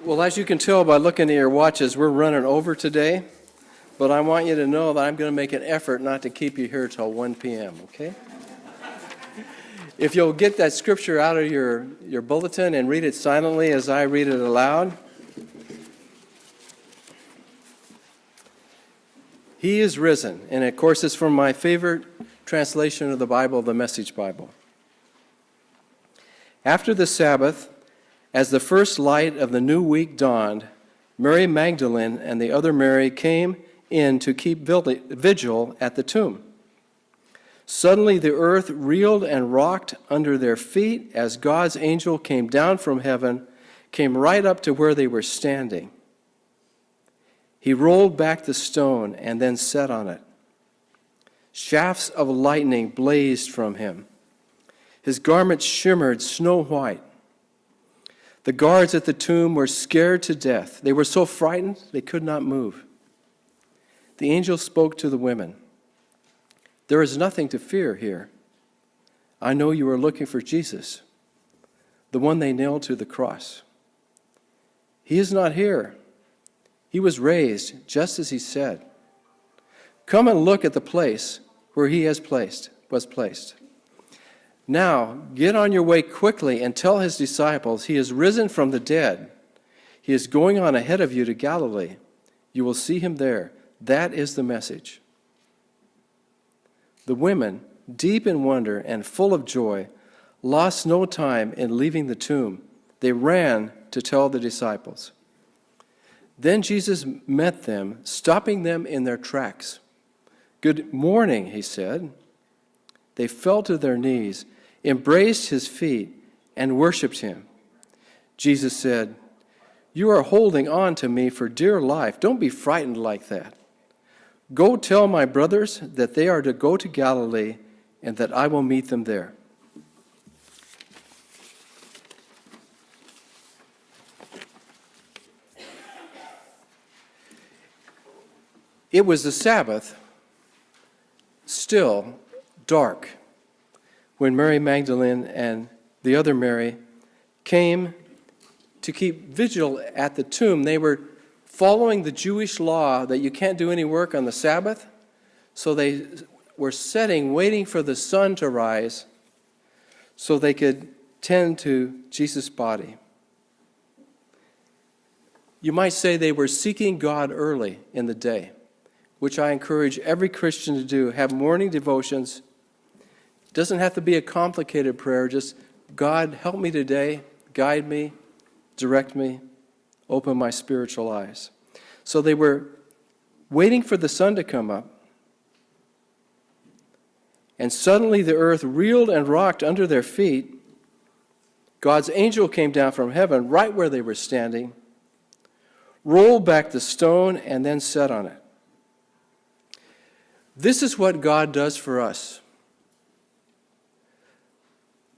Well, as you can tell by looking at your watches, we're running over today, but I want you to know that I'm going to make an effort not to keep you here till 1 p.m., okay? If you'll get that scripture out of your bulletin and read it silently as I read it aloud. He is risen, and of course it's from my favorite translation of the Bible, the Message Bible. After the Sabbath, as the first light of the new week dawned, Mary Magdalene and the other Mary came in to keep vigil at the tomb. Suddenly the earth reeled and rocked under their feet as God's angel came down from heaven, came right up to where they were standing. He rolled back the stone and then sat on it. Shafts of lightning blazed from him. His garments shimmered snow white. The guards at the tomb were scared to death. They were so frightened they could not move. The angel spoke to the women. There is nothing to fear here. I know you are looking for Jesus, the one they nailed to the cross. He is not here. He was raised just as he said. Come and look at the place where he was placed. Now, get on your way quickly and tell his disciples he is risen from the dead. He is going on ahead of you to Galilee. You will see him there. That is the message. The women, deep in wonder and full of joy, lost no time in leaving the tomb. They ran to tell the disciples. Then Jesus met them, stopping them in their tracks. Good morning, he said. They fell to their knees, embraced his feet, and worshiped him. Jesus said, You are holding on to me for dear life. Don't be frightened like that. Go tell my brothers that they are to go to Galilee and that I will meet them there. It was the Sabbath, still dark, when Mary Magdalene and the other Mary came to keep vigil at the tomb. They were following the Jewish law that you can't do any work on the Sabbath, so they were waiting for the sun to rise so they could tend to Jesus' body. You might say they were seeking God early in the day, which I encourage every Christian to do. Have morning devotions. It doesn't have to be a complicated prayer. Just, God, help me today, guide me, direct me, open my spiritual eyes. So they were waiting for the sun to come up. And suddenly the earth reeled and rocked under their feet. God's angel came down from heaven right where they were standing, rolled back the stone, and then sat on it. This is what God does for us.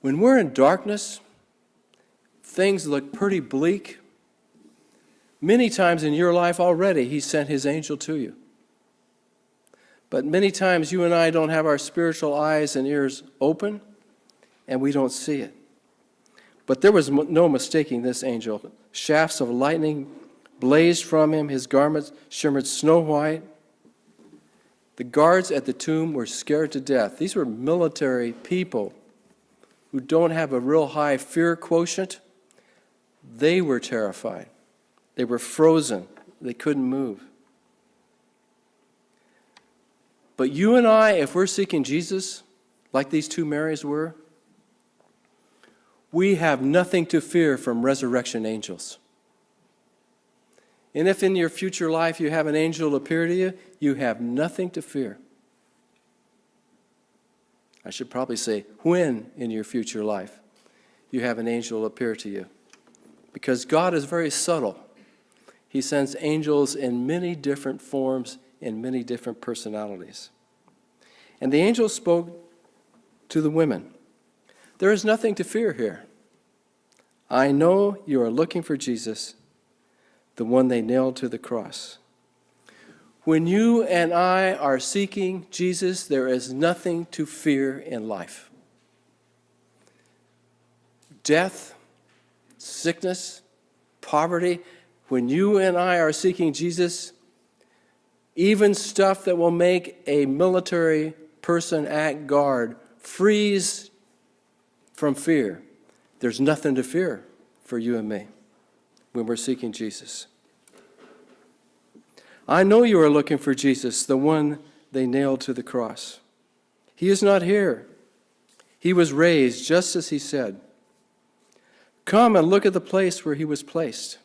When we're in darkness, things look pretty bleak. Many times in your life already, he sent his angel to you. But many times you and I don't have our spiritual eyes and ears open, and we don't see it. But there was no mistaking this angel. Shafts of lightning blazed from him. His garments shimmered snow white. The guards at the tomb were scared to death. These were military people who don't have a real high fear quotient. They were terrified. They were frozen. They couldn't move. But you and I, if we're seeking Jesus, like these two Marys were, we have nothing to fear from resurrection angels. And if in your future life you have an angel appear to you, you have nothing to fear. I should probably say, when in your future life you have an angel appear to you. Because God is very subtle. He sends angels in many different forms, in many different personalities. And the angel spoke to the women. There is nothing to fear here. I know you are looking for Jesus, the one they nailed to the cross. When you and I are seeking Jesus, there is nothing to fear in life. Death, sickness, poverty, when you and I are seeking Jesus, even stuff that will make a military person act guard freeze from fear. There's nothing to fear for you and me when we're seeking Jesus. I know you are looking for Jesus, the one they nailed to the cross. He is not here. He was raised just as he said. Come and look at the place where he was placed.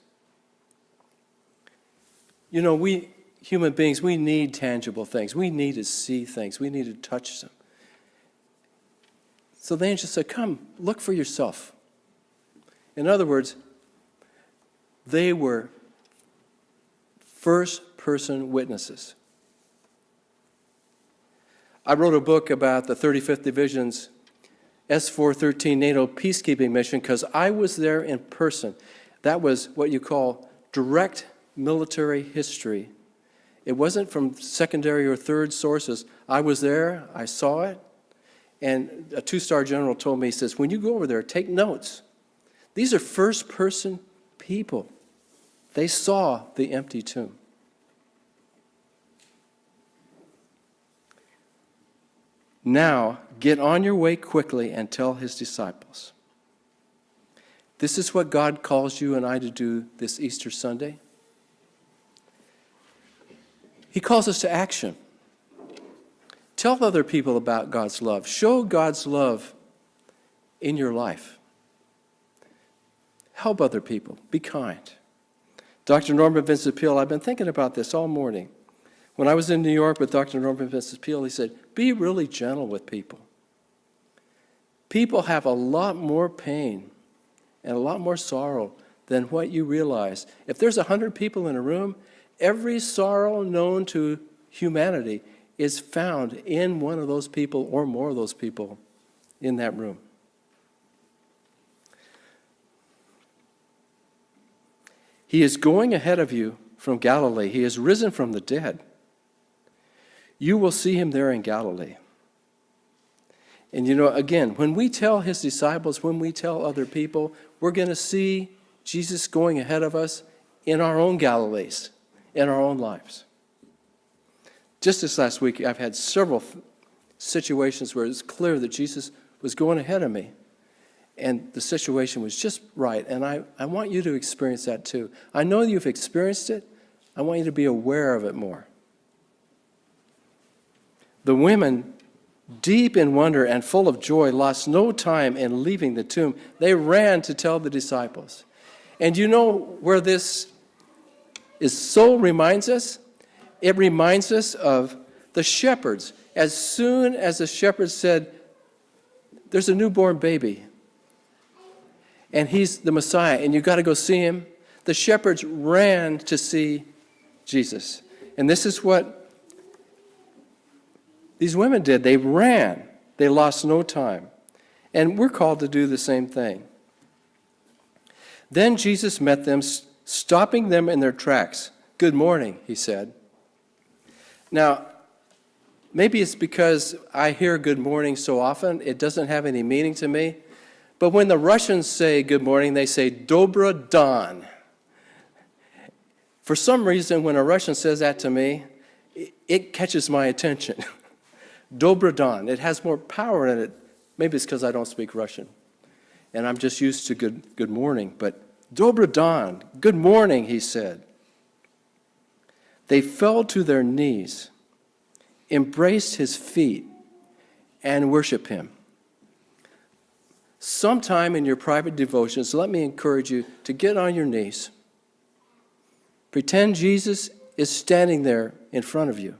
You know, we human beings, we need tangible things. We need to see things. We need to touch them. So the angel said, come, look for yourself. In other words, they were first-person witnesses. I wrote a book about the 35th Division's S-413 NATO peacekeeping mission because I was there in person. That was what you call direct military history. It wasn't from secondary or third sources. I was there, I saw it, and a two-star general told me, he says, when you go over there, take notes. These are first-person people. They saw the empty tomb. Now, get on your way quickly and tell his disciples. This is what God calls you and I to do this Easter Sunday. He calls us to action. Tell other people about God's love. Show God's love in your life. Help other people. Be kind. Dr. Norman Vincent Peale, I've been thinking about this all morning. When I was in New York with Dr. Norman Vincent Peale, he said, be really gentle with people. People have a lot more pain and a lot more sorrow than what you realize. If there's 100 people in a room, every sorrow known to humanity is found in one of those people or more of those people in that room. He is going ahead of you from Galilee. He is risen from the dead. You will see him there in Galilee. And you know, again, when we tell his disciples, when we tell other people, we're going to see Jesus going ahead of us in our own Galilees, in our own lives. Just this last week, I've had several situations where it's clear that Jesus was going ahead of me. And the situation was just right. And I want you to experience that too. I know you've experienced it. I want you to be aware of it more. The women, deep in wonder and full of joy, lost no time in leaving the tomb. They ran to tell the disciples. And you know where this reminds us? It reminds us of the shepherds. As soon as the shepherds said, there's a newborn baby, and he's the Messiah, and you've got to go see him, the shepherds ran to see Jesus. And this is what these women did. They ran. They lost no time. And we're called to do the same thing. Then Jesus met them, stopping them in their tracks. Good morning, he said. Now, maybe it's because I hear good morning so often, it doesn't have any meaning to me. But when the Russians say good morning, they say Dobro dan. For some reason, when a Russian says that to me, it catches my attention. Dobro dan. It has more power in it. Maybe it's because I don't speak Russian. And I'm just used to good morning. But Dobro dan, good morning, he said. They fell to their knees, embraced his feet, and worshiped him. Sometime in your private devotions, let me encourage you to get on your knees. Pretend Jesus is standing there in front of you.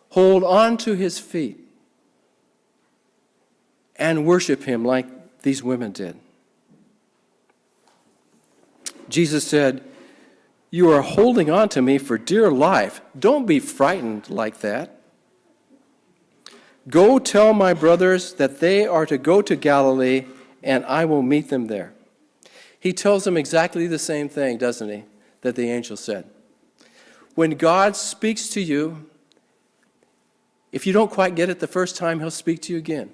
Hold on to his feet and worship him like these women did. Jesus said, you are holding on to me for dear life. Don't be frightened like that. Go tell my brothers that they are to go to Galilee, and I will meet them there. He tells them exactly the same thing, doesn't he, that the angel said. When God speaks to you, if you don't quite get it the first time, he'll speak to you again.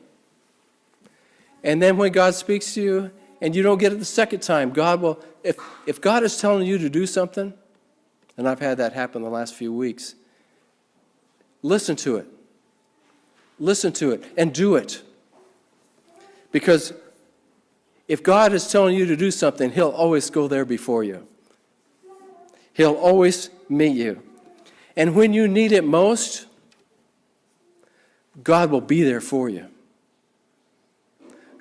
And then when God speaks to you, and you don't get it the second time, God will, if God is telling you to do something, and I've had that happen the last few weeks, listen to it. Listen to it and do it. Because if God is telling you to do something, He'll always go there before you. He'll always meet you. And when you need it most, God will be there for you.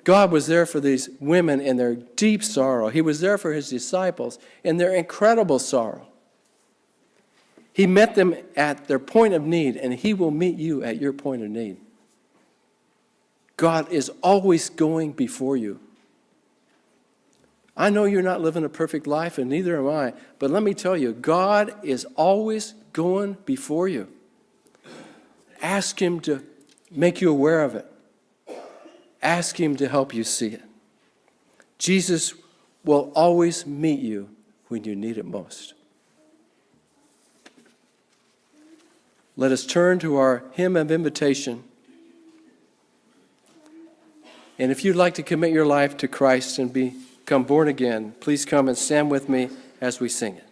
God was there for these women in their deep sorrow. He was there for His disciples in their incredible sorrow. He met them at their point of need, and He will meet you at your point of need. God is always going before you. I know you're not living a perfect life, and neither am I, but let me tell you, God is always going before you. Ask Him to make you aware of it. Ask Him to help you see it. Jesus will always meet you when you need it most. Let us turn to our hymn of invitation. And if you'd like to commit your life to Christ and become born again, please come and stand with me as we sing it.